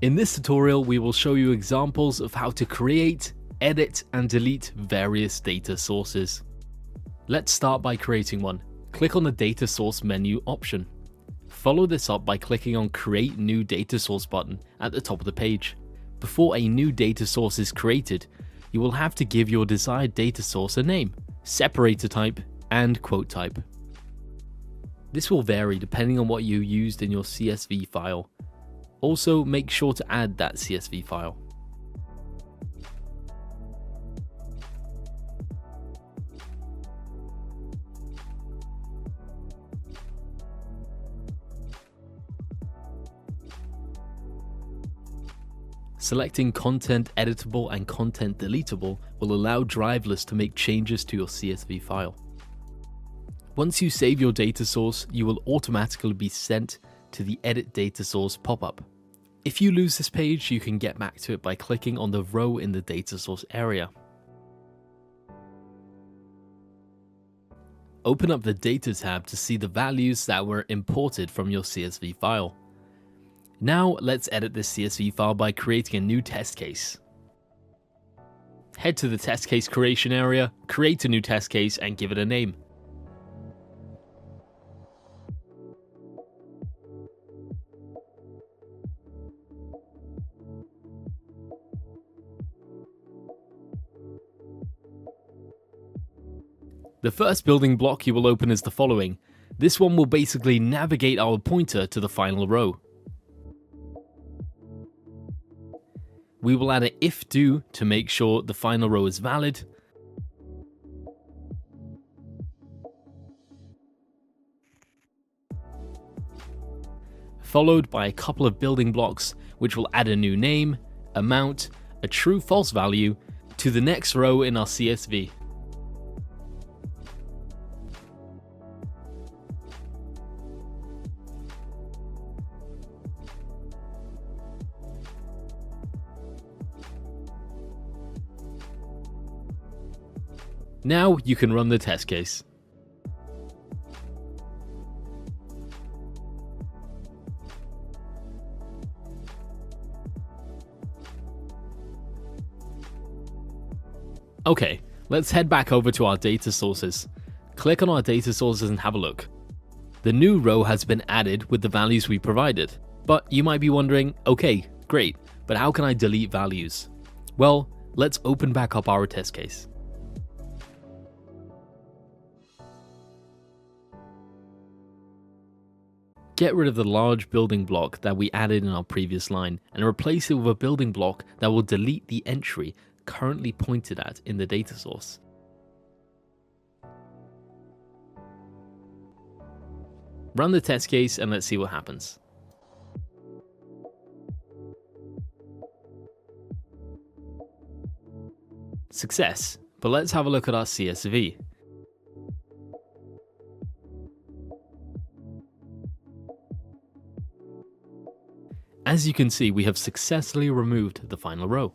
In this tutorial, we will show you examples of how to create, edit, and delete various data sources. Let's start by creating one. Click on the Data Source menu option. Follow this up by clicking on Create New Data Source button at the top of the page. Before a new data source is created, you will have to give your desired data source a name, separator type, and quote type. This will vary depending on what you used in your CSV file. Also, make sure to add that CSV file. Selecting Content Editable and Content Deletable will allow Drvless to make changes to your CSV file. Once you save your data source, you will automatically be sent to the Edit Data Source pop-up. If you lose this page, you can get back to it by clicking on the row in the data source area. Open up the Data tab to see the values that were imported from your CSV file. Now let's edit this CSV file by creating a new test case. Head to the test case creation area, create a new test case and give it a name. The first building block you will open is the following. This one will basically navigate our pointer to the final row. We will add an if do to make sure the final row is valid. Followed by a couple of building blocks which will add a new name, amount, a true/false value to the next row in our CSV. Now you can run the test case. Okay, let's head back over to our data sources. Click on our data sources and have a look. The new row has been added with the values we provided. But you might be wondering, okay, great, but how can I delete values? Well, let's open back up our test case. Get rid of the large building block that we added in our previous line and replace it with a building block that will delete the entry currently pointed at in the data source. Run the test case and let's see what happens. Success, but let's have a look at our CSV. As you can see, we have successfully removed the final row.